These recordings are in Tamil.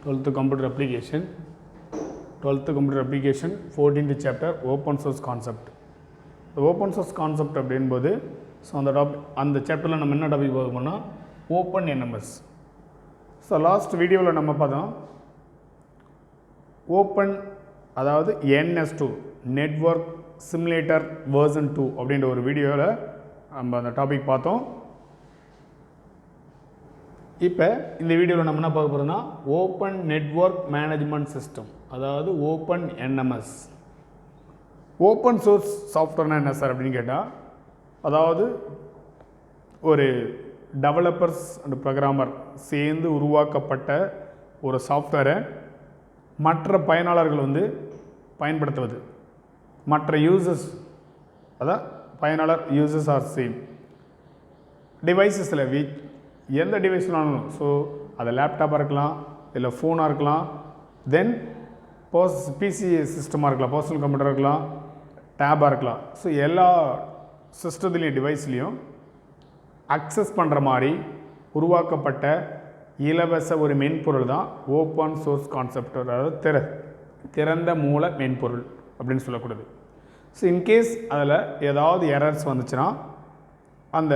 12th computer application 14th chapter open source concept. The open source concept அப்படின்போது ஸோ அந்த சாப்டரில் நம்ம என்ன டாபிக் பார்க்கணும்னா ஓப்பன் என்எம்எஸ். ஸோ லாஸ்ட் வீடியோவில் நம்ம பார்த்தோம் ஓப்பன் அதாவது NS2 நெட்வொர்க் சிமுலேட்டர் வெர்ஷன் 2 அப்படின்ற ஒரு வீடியோவில் நம்ம அந்த டாபிக் பார்த்தோம். இப்போ இந்த வீடியோவில் நம்ம என்ன பார்க்க போகிறோம்னா ஓப்பன் நெட்வொர்க் மேனேஜ்மெண்ட் சிஸ்டம், அதாவது ஓப்பன் என்எம்எஸ். ஓப்பன் சோர்ஸ் சாஃப்ட்வேர்னால் என்ன சார் அப்படின்னு கேட்டால், அதாவது ஒரு டெவலப்பர்ஸ் அண்ட் ப்ரோக்ராமர் சேர்ந்து உருவாக்கப்பட்ட ஒரு சாஃப்ட்வேரை மற்ற பயனாளர்கள் பயன்படுத்துவது, மற்ற யூசர்ஸ் அதான் பயனாளர் யூசர்ஸ் ஆர் சேம் டிவைஸஸில் எந்த டிவைஸ்னாலும், ஸோ அது லேப்டாப்பாக இருக்கலாம், இல்லை ஃபோனாக இருக்கலாம், தென் பிசி சிஸ்டமாக இருக்கலாம், பர்சனல் கம்ப்யூட்டராக இருக்கலாம், டேபாக இருக்கலாம். ஸோ எல்லா சிஸ்டத்துலேயும் டிவைஸ்லேயும் அக்சஸ் பண்ணுற மாதிரி உருவாக்கப்பட்ட இலவச ஒரு மென்பொருள் தான் ஓப்பன் சோர்ஸ் கான்செப்ட், அதாவது திறந்த மூல மென்பொருள் அப்படின்னு சொல்லக்கூடாது. ஸோ இன்கேஸ் அதில் ஏதாவது எரர்ஸ் வந்துச்சுன்னா அந்த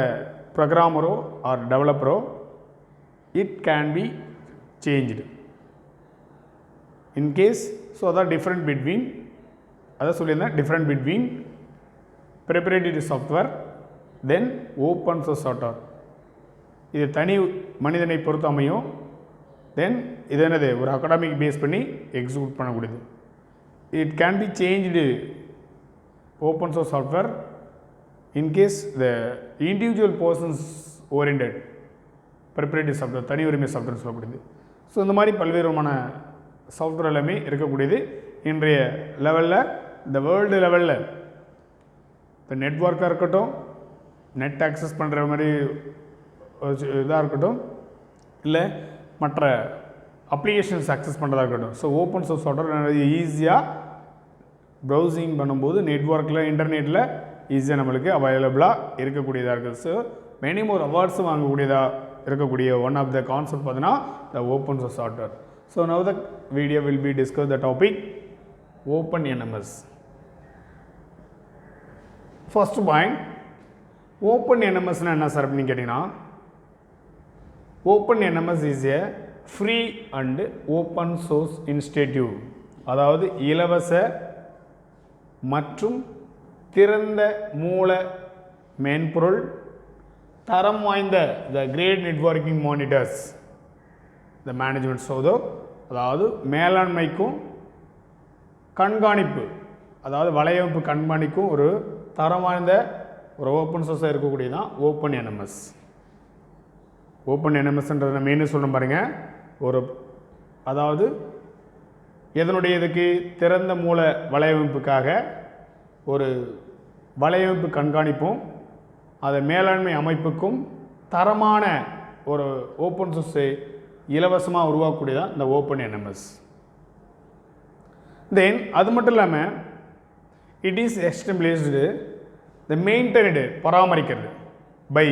ப்ரோக்ராமரோ ஆர் டெவலப்பரோ it can be changed in case. So அதான் டிஃப்ரெண்ட் பிட்வீன், அதான் சொல்லியிருந்தேன், different between proprietary software then open source software. இது தனி மனிதனை பொறுத்து அமையும். தென் இது என்னது, ஒரு அகாடமிக் பேஸ் பண்ணி எக்ஸிக்யூட் பண்ணக்கூடியது. It can be changed open source software in case the individual persons oriented proprietary software, தனி உரிமை சாஃப்ட்வேர் சொல்லக்கூடியது. ஸோ இந்த மாதிரி பல்வேறு விதமான சாஃப்ட்வேர் எல்லாமே இருக்கக்கூடியது. இன்றைய லெவலில், இந்த வேர்ல்டு லெவலில் இந்த நெட்வொர்க்காக இருக்கட்டும், நெட் ஆக்சஸ் பண்ணுற மாதிரி இதாக இருக்கட்டும், இல்லை மற்ற அப்ளிகேஷன்ஸ் ஆக்சஸ் பண்ணுறதா இருக்கட்டும், ஸோ ஓப்பன் சோர்ஸ் சாஃப்ட்வேர் ஈஸியாக ப்ரௌசிங் பண்ணும்போது நெட்வொர்க்கில் இன்டர்நெட்டில் ஈஸியாக நம்மளுக்கு அவைலபிளாக இருக்கக்கூடியதாக இருக்குது. ஸோ மெனி மோர் அவார்ட்ஸும் வாங்கக்கூடியதாக இருக்கக்கூடிய ஒன் ஆஃப் த கான்செப்ட் பார்த்தீங்கன்னா the open source software. So now the video will be discuss the topic open NMS. First point, open என்எம்எஸ்னால் என்ன சார் அப்படின்னு கேட்டிங்கன்னா, open NMS is a free and open source initiative, அதாவது இலவச மற்றும் திறந்த மூல மென்பொருள், தரம் வாய்ந்த the great networking monitors the management. சோதோ அதாவது மேலாண்மைக்கும் கண்காணிப்பு, அதாவது வலையமைப்பு கண்காணிக்கும் ஒரு தரம் வாய்ந்த ஒரு ஓப்பன் சோர்ஸாக இருக்கக்கூடியதான் ஓப்பன் என்எம்எஸ். ஓப்பன் என்எம்எஸ்ன்றது நம்ம என்ன சொல்கிறோம் பாருங்கள், ஒரு அதாவது எதனுடைய இதுக்கு திறந்த மூல வலையமைப்புக்காக ஒரு வலையமைப்பு கண்காணிப்பும் அதை மேலாண்மை அமைப்புக்கும் தரமான ஒரு ஓப்பன் சோர்ஸை இலவசமாக உருவாக்கக்கூடியதான் இந்த ஓப்பன் என்எம்எஸ். தென் அது மட்டும் இல்லாமல் it is established the maintained பராமரிக்கிறது by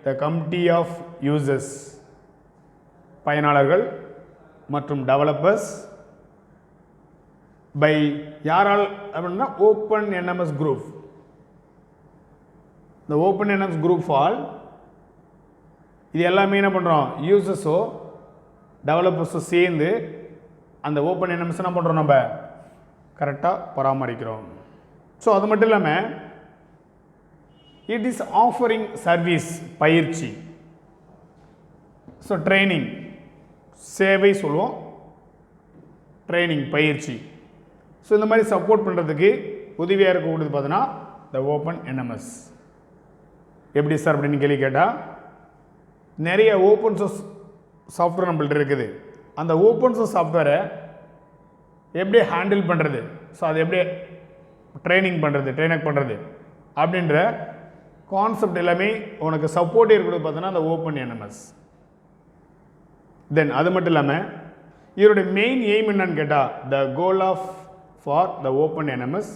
the committee of users, பயனாளர்கள் மற்றும் டெவலப்பர்ஸ், பை யாரால் அப்படின்னா ஓப்பன் என்எம்எஸ் குரூப். இந்த ஓப்பன் என்எம்எஸ் குரூப் ஆல் இது எல்லாமே என்ன பண்ணுறோம், யூசர்ஸோ டெவலப்பர்ஸோ சேர்ந்து அந்த ஓப்பன் என்எம்எஸ் என்ன பண்ணுறோம், நம்ம கரெக்டாக பராமரிக்கிறோம். ஸோ அது மட்டும் இல்லாமல் இட் இஸ் ஆஃபரிங் சர்வீஸ், பயிற்சி, ஸோ ட்ரைனிங், சேவை சொல்லுவோம், ட்ரைனிங் பயிற்சி. ஸோ இந்த மாதிரி சப்போர்ட் பண்ணுறதுக்கு உதவியாக இருக்கக்கூடியது பார்த்தீங்கன்னா த ஓப்பன் என்எம்எஸ். எப்படி சார் அப்படின்னு கேள்வி கேட்டால், நிறைய ஓப்பன் சோர்ஸ் சாஃப்ட்வேர் நம்மள்ட்ட இருக்குது. அந்த ஓப்பன் சோர்ஸ் சாஃப்ட்வேரை எப்படி ஹேண்டில் பண்ணுறது, ஸோ அதை எப்படி ட்ரைனிங் பண்ணுறது, ட்ரெயினப் பண்ணுறது அப்படின்ற கான்செப்ட் எல்லாமே உனக்கு சப்போர்ட் இருக்கிறது பார்த்தோன்னா அந்த ஓப்பன் என்எம்எஸ். தென் அது மட்டும் இல்லாமல் இதோடைய மெயின் எய்ம் என்னன்னு கேட்டால், the goal of for the open NMS,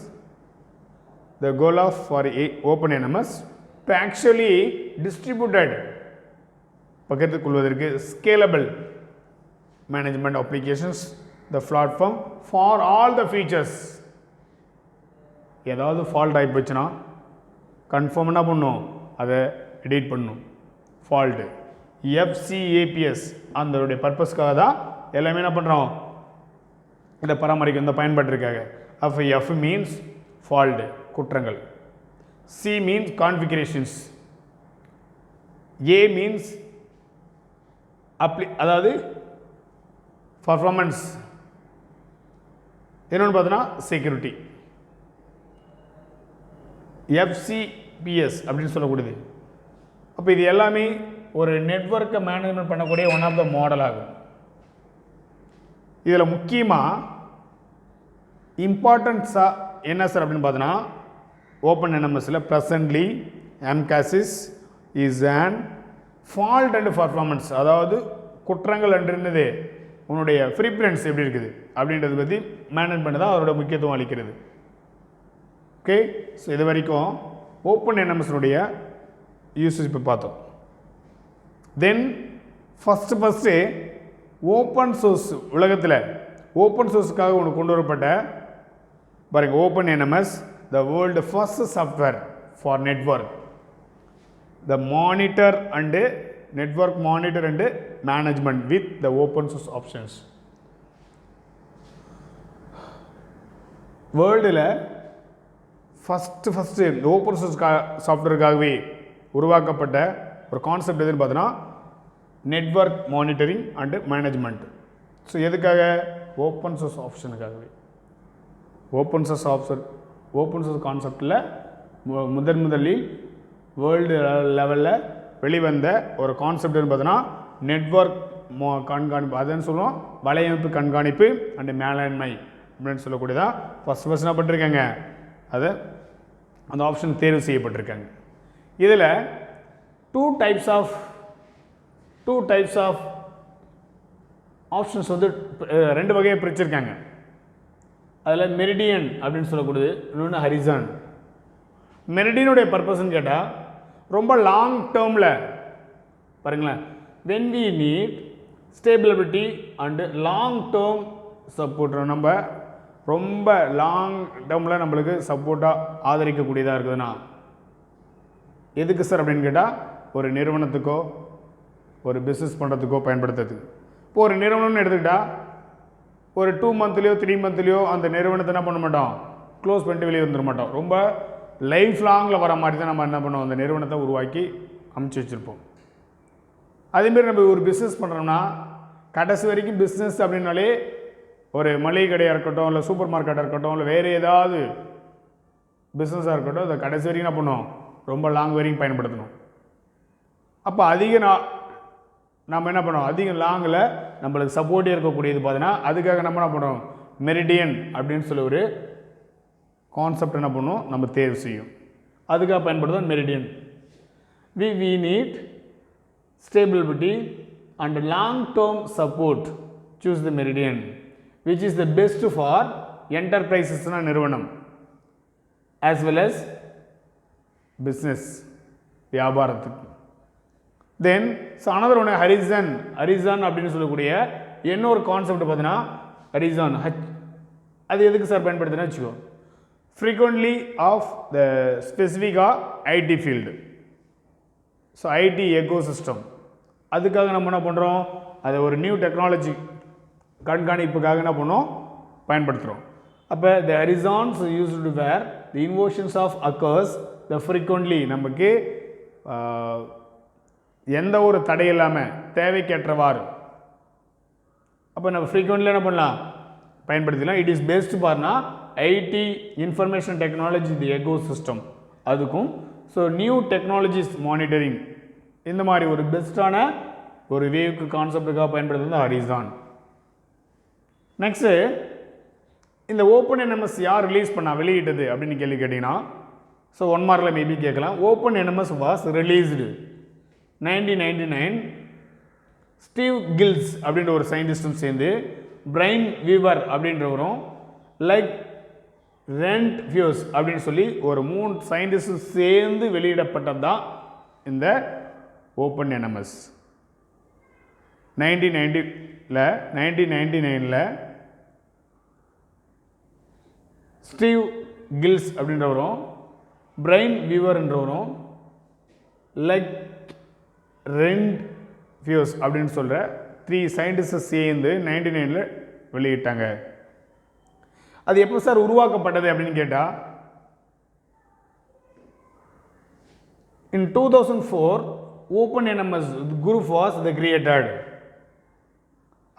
the goal of for open NMS to actually distributed பகிர்ந்து கொள்வதற்கு, scalable management applications, the platform for all the features. ஏதாவது ஃபால்ட் ஆகி போச்சுன்னா கன்ஃபார்ம் என்ன பண்ணும், அதை எடிட் பண்ணும். ஃபால்ட்டு FCAPS அதனுடைய பர்பஸ்க்காக தான் எல்லாமே என்ன பண்ணுறோம், இதை பராமரிக்கும், இந்த பயன்பாட்டிற்காக. அப்போ F மீன்ஸ் ஃபால்ட்டு, குற்றங்கள். C means configurations. A means அதாவது பர்ஃபார்மன்ஸ். என்னென்னு பார்த்தோன்னா செக்யூரிட்டி. FCPS அப்படின்னு சொல்லக்கூடியது. அப்போ இது எல்லாமே ஒரு நெட்வொர்க்கை மேனேஜ்மெண்ட் பண்ணக்கூடிய ஒன் ஆஃப் த மாடல் ஆகும். இதில் முக்கியமாக இம்பார்ட்டன்ஸாக என்ன சார் அப்படின்னு பார்த்தோன்னா, ஓப்பன் NMSல presently MCASIS is and fault and performance, அதாவது குற்றங்கள் என்றது உன்னுடைய ஃப்ரீக்வன்ஸ் எப்படி இருக்குது அப்படின்றத பற்றி மேனேஜ்மெண்ட் தான் அதோட முக்கியத்துவம் அளிக்கிறது. ஓகே, ஸோ இது வரைக்கும் ஓப்பன் NMSனுடைய யூசேஜ் இப்போ பார்த்தோம். தென் ஃபஸ்ட்டு ஓப்பன் சோர்ஸ் உலகத்தில் ஓப்பன் சோர்ஸுக்காக ஒன்று கொண்டு வரப்பட்ட பாருங்க, open NMS the world first software for network, the monitor and network monitor and management with the open source options. வேர்ல்டில் ஃபஸ்ட்டு இந்த ஓப்பன் சோர்ஸ் சாஃப்ட்வேருக்காகவே உருவாக்கப்பட்ட ஒரு கான்செப்ட் எதுன்னு பார்த்தோன்னா network monitoring and management. So எதுக்காக, ஓப்பன் சோர்ஸ் ஆப்ஷனுக்காகவே. ஓப்பன் சோர்ஸ் கான்செப்டில் முதலில் வேர்ல்டு லெவலில் வெளிவந்த ஒரு கான்செப்ட்னு பார்த்தோன்னா நெட்வொர்க் கண்காணிப்பு, அதுன்னு சொல்லுவோம் வலையமைப்பு கண்காணிப்பு அண்டு மேலாண்மை அப்படின்னு சொல்லக்கூடியதான் ஃபஸ்ட் என்ன பண்ணிருக்காங்க, அதை அந்த ஆப்ஷன் தேர்வு செய்யப்பட்டிருக்காங்க. இதில் டூ டைப்ஸ் ஆஃப் ஆப்ஷன்ஸ் வந்து ரெண்டு வகையை பிரிச்சிருக்காங்க. அதில் மெரிடியன் அப்படின்னு சொல்லக்கூடியது, இன்னொன்று ஹரிசான். மெரிடியனுடைய பர்பஸ்ன்னு கேட்டால் ரொம்ப லாங் டேர்மில் பாருங்களேன், when we need stability and long term support, நம்ம ரொம்ப லாங் டேர்மில் நம்மளுக்கு சப்போர்ட்டாக ஆதரிக்கக்கூடியதாக இருக்குதுன்னா எதுக்கு சார் அப்படின்னு கேட்டால், ஒரு நிறுவனத்துக்கோ ஒரு பிஸ்னஸ் பண்ணுறதுக்கோ பயன்படுத்துறதுக்கு. இப்போ ஒரு நிறுவனம்னு எடுத்துக்கிட்டால் ஒரு 2 மந்த்லேயோ 3 மந்த்லேயோ அந்த நிறுவனத்தை என்ன பண்ண மாட்டோம், க்ளோஸ் பண்ணிட்டு வெளியே வந்துட மாட்டோம். ரொம்ப லைஃப் லாங்கில் வர மாதிரி தான் நம்ம என்ன பண்ணுவோம், அந்த நிறுவனத்தை உருவாக்கி அமைச்சு வச்சுருப்போம். அதேமாரி நம்ம ஒரு பிஸ்னஸ் பண்ணுறோம்னா கடைசி வரைக்கும் பிஸ்னஸ் அப்படின்னாலே ஒரு மளிகை கடையாக இருக்கட்டும், இல்லை சூப்பர் மார்க்கெட்டாக இருக்கட்டும், இல்லை வேறு ஏதாவது பிஸ்னஸாக இருக்கட்டும், அதை கடைசி வரைக்கும் என்ன பண்ணுவோம், ரொம்ப லாங் வரைக்கும் பயன்படுத்தணும். அப்போ நம்ம என்ன பண்ணுவோம், அதிக லாங்கில் நம்மளுக்கு சப்போர்ட்டிவ் இருக்கக்கூடியது பார்த்தீங்கன்னா அதுக்காக நம்ம என்ன பண்ணுவோம், மெரிடியன் அப்படின்னு சொல்லி ஒரு கான்செப்ட் என்ன பண்ணுவோம் நம்ம தேர்வு செய்யும். அதுக்காக பயன்படுத்தும் meridian. We need stability and long term support, choose the meridian which is the best for enterprises நிறுவனம் as well as business வியாபாரத்துக்கு. தென் another one ஹரிசான் அப்படின்னு சொல்லக்கூடிய இன்னொரு கான்செப்ட் பார்த்தீங்கன்னா ஹரிசான். அது எதுக்கு சார் பயன்படுத்துனா வச்சுக்கோ, frequently of the specific IT field, so IT ecosystem. அதுக்காக நம்ம என்ன பண்ணுறோம், அதை ஒரு நியூ டெக்னாலஜி கண்காணிப்புக்காக என்ன பண்ணோம் பயன்படுத்துகிறோம். அப்போ the horizons used to where the invocations of occurs the frequently, நமக்கு எந்த ஒரு தடை இல்லாமல் தேவைக்கேற்றவாறு அப்போ நம்ம ஃப்ரீக்வெண்ட்லி என்ன பண்ணலாம் பயன்படுத்திக்கலாம். இட் இஸ் பெஸ்ட் பார்னா IT information technology the ecosystem அதுக்கும். ஸோ நியூ டெக்னாலஜிஸ் மானிட்டரிங் இந்த மாதிரி ஒரு பெஸ்ட்டான ஒரு வேவுக்கு கான்செப்டுக்காக பயன்படுத்துறது ஹரிசான். நெக்ஸ்ட்டு இந்த ஓப்பன் NMS யார் ரிலீஸ் பண்ணா வெளியிட்டது அப்படின்னு கேள்வி கேட்டிங்கன்னா, ஸோ 1 மார்க்கில் மேபி கேட்கலாம். Open NMS was released 1999. Steve Giles அப்படின்ற ஒரு சயின்டிஸ்டும் சேர்ந்து பிரைன் வீவர் அப்படின்றவரும் லைக் ரெண்ட் ஃபியூஸ் அப்படின்னு சொல்லி ஒரு 3 சயின்டிஸ்டும் சேர்ந்து வெளியிடப்பட்டது தான் இந்த ஓப்பன் NMS 1990 1999 ஸ்டீவ் கில்ஸ் அப்படின்றவரும் பிரைன் வீவர்ன்றவரும் லெக் ரெண்ட் ஃபியூஸ் அப்படின்னு சொல்கிற 3 சயின்டிஸ்ட் சேர்ந்து 99 வெளியிட்டாங்க. அது எப்போ சார் உருவாக்கப்பட்டது அப்படின்னு கேட்டால், in 2004 OpenNMS group was the created.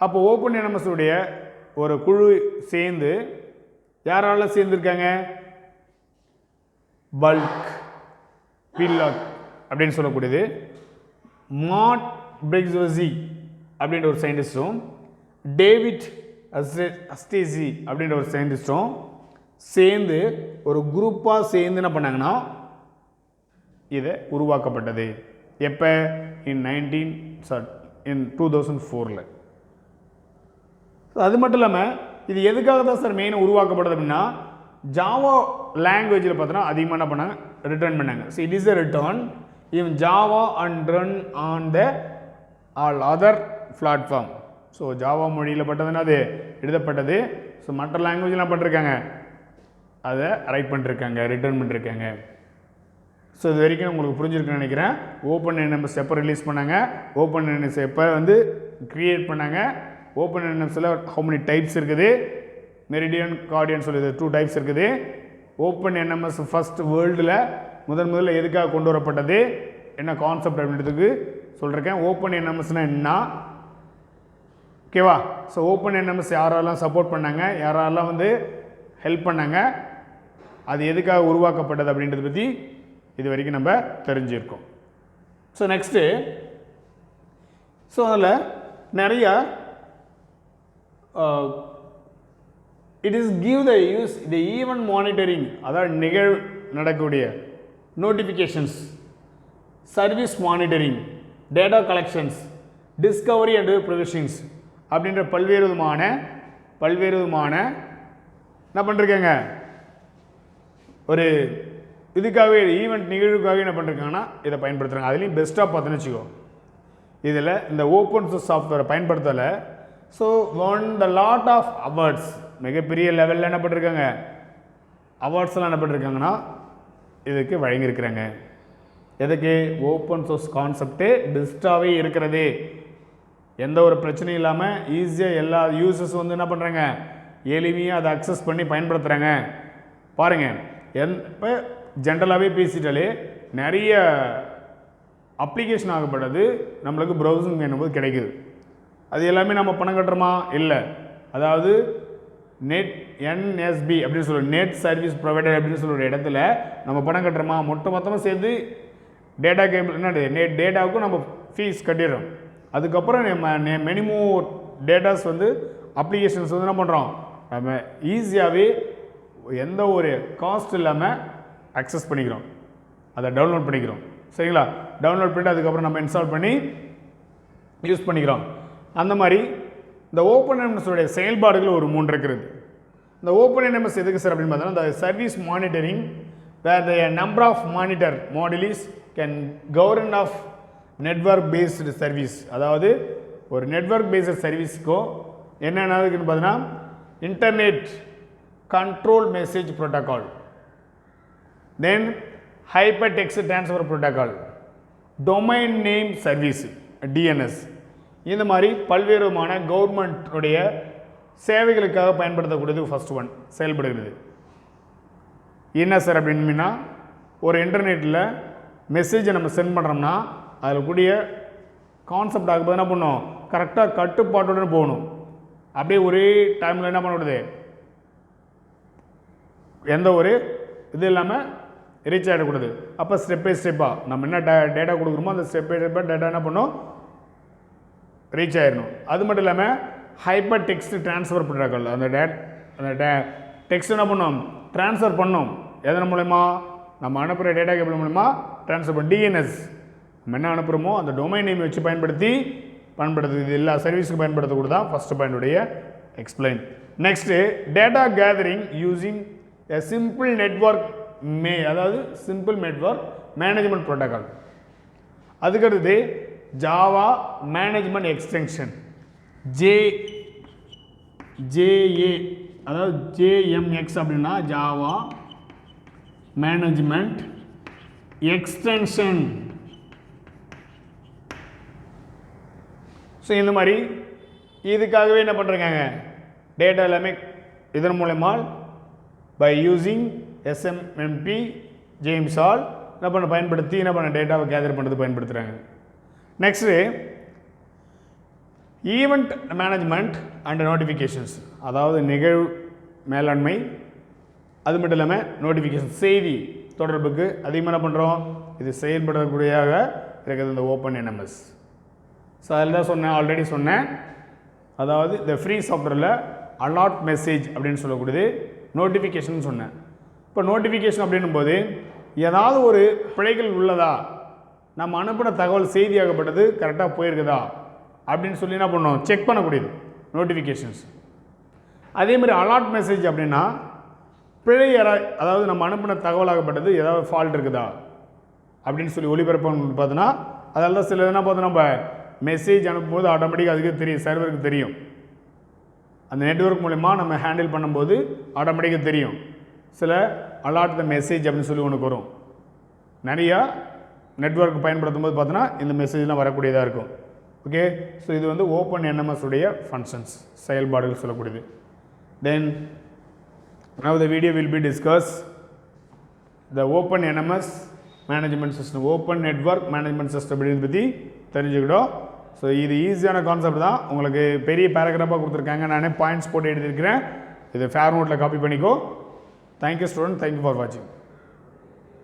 அப்போ OpenNMS உடைய ஒரு குழு சேர்ந்து யாரால சேர்ந்துருக்காங்க? பல்க் பில்லாக் அப்படின்னு சொல்லக்கூடியது, மாட் பிரெக்ஸி அப்படின்ற ஒரு சயின்டிஸ்டும், டேவிட் அஸ்டேசி அப்படின்ற ஒரு சயின்டிஸ்டும் சேர்ந்து ஒரு குரூப்பாக சேர்ந்து என்ன பண்ணாங்கன்னா இதை உருவாக்கப்பட்டது. எப்போ? இன் 2004. அது மட்டும் இல்லாமல் இது எதுக்காக தான் சார் மெயினாக உருவாக்கப்படுது அப்படின்னா, ஜாவா லாங்குவேஜில் பார்த்தோன்னா அதிகமாக என்ன பண்ணாங்க? ரிட்டர்ன் பண்ணாங்க. So it is a return in Java and run on the all other platform. So Java மொழியில் பட்டதுன்னா அது எழுதப்பட்டது. ஸோ மற்ற லாங்குவேஜ்லாம் பண்ணிருக்காங்க, அதை ரைட் பண்ணிருக்காங்க, ரிட்டர்ன் பண்ணிருக்காங்க. ஸோ இது வரைக்கும் உங்களுக்கு புரிஞ்சிருக்குன்னு நினைக்கிறேன். OpenNMS எப்போ ரிலீஸ் பண்ணாங்க, OpenNMS எப்போ க்ரியேட் பண்ணாங்க, OpenNMSல ஹவு மெனி டைப்ஸ் இருக்குது, மெரிடியன் கார்டியன் சொல்லுது 2 டைப்ஸ் இருக்குது. OpenNMS ஃபஸ்ட் வேர்ல்டில் முதல்ல எதுக்காக கொண்டு வரப்பட்டது, என்ன கான்செப்ட் அப்படின்றதுக்கு சொல்லியிருக்கேன். OpenNMSனால் என்ன, ஓகேவா? ஸோ OpenNMS யாரெல்லாம் சப்போர்ட் பண்ணாங்க, யாரெல்லாம் ஹெல்ப் பண்ணாங்க, அது எதுக்காக உருவாக்கப்பட்டது அப்படின்றத பற்றி இது வரைக்கும் நம்ம தெரிஞ்சிருக்கோம். ஸோ நெக்ஸ்ட்டு, ஸோ அதில் நிறையா it is give the use the event monitoring, அதாவது நிகழ்வு நடக்கக்கூடிய notifications, service monitoring, data collections, Discovery and provisions அப்படின்ற பல்வேறு விதமான என்ன பண்ணிருக்காங்க, ஒரு இதுக்காகவே ஈவெண்ட் நிகழ்வுக்காகவே என்ன பண்ணிருக்காங்கன்னா இதை பயன்படுத்துகிறாங்க. அதுலேயும் பெஸ்ட்டாக பார்த்துன்னு வச்சுக்கோ, இதில் இந்த ஓப்பன் சோர்ஸ் சாஃப்ட்வேரை பயன்படுத்தலை. So one the lot of awards, மிகப்பெரிய லெவலில் என்ன பண்ணிருக்காங்க, அவார்ட்ஸ்லாம் என்ன பண்ணிருக்காங்கன்னா இதுக்கு வழங்கியிருக்கிறாங்க. எதுக்கு? ஓப்பன் சோர்ஸ் கான்செப்ட்டு பெஸ்ட்டாகவே இருக்கிறது, எந்த ஒரு பிரச்சனையும் இல்லாமல் ஈஸியாக எல்லா யூசர்ஸ் என்ன பண்ணுறாங்க, எளிமையாக அதை அக்சஸ் பண்ணி பயன்படுத்துகிறாங்க. பாருங்கள், இப்போ ஜென்ரலாகவே பேசிட்டாலே நிறைய அப்ளிகேஷன் ஆகப்பட்டது நம்மளுக்கு ப்ரௌசிங் என்னும்போது கிடைக்குது. அது எல்லாமே நம்ம பணம் கட்டுறோமா? இல்லை. அதாவது நெட் என்எஸ்பி அப்படின்னு சொல்லுவோம், நெட் சர்வீஸ் ப்ரொவைடர் அப்படின்னு சொல்கிற இடத்துல நம்ம பணம் கட்டுறோமா? மொத்தமாக சேர்ந்து டேட்டா கேபிள் என்னது நெட் டேட்டாவுக்கும் நம்ம ஃபீஸ் கட்டிடுறோம். அதுக்கப்புறம் நம்ம மினிமம் டேட்டாஸ் அப்ளிகேஷன்ஸ் என்ன பண்ணுறோம், நம்ம ஈஸியாகவே எந்த ஒரு காஸ்ட் இல்லாமல் அக்சஸ் பண்ணிக்கிறோம், அதை டவுன்லோட் பண்ணிக்கிறோம். சரிங்களா? டவுன்லோட் பண்ணிட்டு அதுக்கப்புறம் நம்ம இன்ஸ்டால் பண்ணி யூஸ் பண்ணிக்கிறோம். அந்த மாதிரி இந்த OpenNMSடைய செயல்பாடுகள் ஒரு 3 இருக்கிறது. இந்த OpenNMS எதுக்கு சார் அப்படின்னு பார்த்தோன்னா, இந்த service monitoring where the number of monitor modules can govern of network based service. அதாவது ஒரு நெட்வொர்க் பேஸ்டு சர்வீஸ்க்கோ என்னென்ன இருக்குன்னு பார்த்தீங்கன்னா, internet control message protocol, then hyper text transfer protocol, domain name service DNS, இந்த மாதிரி பல்வேறு விதமான கவர்மெண்ட்டுடைய சேவைகளுக்காக பயன்படுத்தக்கூடியது ஃபஸ்ட் ஒன் செயல்படுகிறது. என்ன சார் அப்படின்னா, ஒரு இன்டர்நெட்டில் மெசேஜை நம்ம சென்ட் பண்ணுறோம்னா அதில் கூடிய கான்செப்ட் ஆகும்போது என்ன பண்ணணும், கரெக்டாக கட்டுப்பாட்டுடன் போகணும். அப்படியே ஒரே டைமில் என்ன பண்ணக்கூடாது, எந்த ஒரு இது இல்லாமல் ரீச் ஆகிடக்கூடாது. அப்போ ஸ்டெப் பை ஸ்டெப்பாக நம்ம என்ன டேட்டா கொடுக்குறோமோ அந்த ஸ்டெப் பை ஸ்டெப்பாக டேட்டா என்ன பண்ணணும், ரீச் ஆகிடணும். அது மட்டும் இல்லாமல் ஹைப்பர் டெக்ஸ்ட் ட்ரான்ஸ்ஃபர் ப்ரோட்டோகால், அந்த டெக்ஸ்ட் என்ன பண்ணணும், ட்ரான்ஸ்ஃபர் பண்ணணும். எதன் மூலயமா, நம்ம அனுப்புகிற டேட்டா கேபிள் மூலமா ட்ரான்ஸ்ஃபர் பண்ண DNS, நம்ம என்ன அனுப்புகிறோமோ அந்த டொமைன் நேம் வச்சு பயன்படுத்துது. இது எல்லா சர்வீஸுக்கு பயன்படுத்தக்கூடாது தான் ஃபஸ்ட்டு பாயிண்டுடைய explain. Next data gathering using a simple network அதாவது சிம்பிள் நெட்வொர்க் மேனேஜ்மெண்ட் ப்ரோட்டோகால். அதுக்கடுத்து ஜாவா மேனேஜ்மெண்ட் எக்ஸ்டென்ஷன், ஜேஏ அதாவது ஜேஎம்எக்ஸ் அப்படின்னா ஜாவா மேனேஜ்மெண்ட் எக்ஸ்டென்ஷன். ஸோ இந்த மாதிரி இதுக்காகவே என்ன பண்ணுறாங்க, டேட்டா எல்லாமே இதன் மூலமா பை யூஸிங் எஸ்எம்எம்பி ஜேம்ஸால் பயன்படுத்தி டேட்டாவை கேதர் பண்ணுறது பயன்படுத்துகிறாங்க. Next event management and notifications, அதாவது நிகழ்வு மேலாண்மை, அது மட்டும் இல்லாமல் நோட்டிஃபிகேஷன் செய்தி தொடர்புக்கு அதிகமாக என்ன பண்ணுறோம், இது செயல்படக்கூடியதாக இருக்கிறது இந்த ஓப்பன் என்எம்எஸ். ஸோ அதில் தான் சொன்னேன், ஆல்ரெடி சொன்னேன், அதாவது இந்த ஃப்ரீ சாஃப்ட்வேரில் அலாட் மெசேஜ் அப்படின்னு சொல்லக்கூடியது நோட்டிஃபிகேஷன் சொன்னேன். இப்போ நோட்டிஃபிகேஷன் அப்படின்னும் போது ஏதாவது ஒரு பிழைகள் உள்ளதா, நம்ம அனுப்பின தகவல் செய்தியாகப்பட்டது கரெக்டாக போயிருக்குதா அப்படின்னு சொல்லி என்ன பண்ணோம், செக் பண்ணக்கூடியது நோட்டிஃபிகேஷன்ஸ். அதேமாதிரி அலாட் மெசேஜ் அப்படின்னா பிழை அதாவது நம்ம அனுப்பின தகவலாகப்பட்டது ஏதாவது ஃபால்ட் இருக்குதா அப்படின்னு சொல்லி ஒளிபரப்பு பார்த்தோன்னா, அதெல்லாம் சில என்ன பார்த்தோம், நம்ம மெசேஜ் அனுப்பும்போது ஆட்டோமேட்டிக்காக அதுக்கு தெரியும், சர்வருக்கு தெரியும், அந்த நெட்வொர்க் மூலிமா நம்ம ஹேண்டில் பண்ணும்போது ஆட்டோமேட்டிக்காக தெரியும். சில அலாட் த மெசேஜ் அப்படின்னு சொல்லி ஒன்று வரும். நிறையா நெட்வொர்க் பயன்படுத்தும் போது பார்த்தோன்னா இந்த மெசேஜ்லாம் வரக்கூடியதாக இருக்கும். ஓகே, ஸோ இது வந்து ஓப்பன் என்எம்எஸ் உடைய ஃபங்க்ஷன்ஸ், செயல்பாடுகள் சொல்லக்கூடியது. தென் now the video will be discuss the open NMS management system, open network management system அப்படிங்கிறத பற்றி தெரிஞ்சுக்கிட்டோம். ஸோ இது ஈஸியான கான்செப்ட் தான், உங்களுக்கு பெரிய பேராகிராஃபாக கொடுத்துருக்காங்க, நானே பாயிண்ட்ஸ் போட்டு எழுதியிருக்கிறேன், இது ஃபேர் நோட்டில் காப்பி பண்ணிக்கோ. தேங்க்யூ ஸ்டூடெண்ட், தேங்க்யூ ஃபார் வாட்சிங்.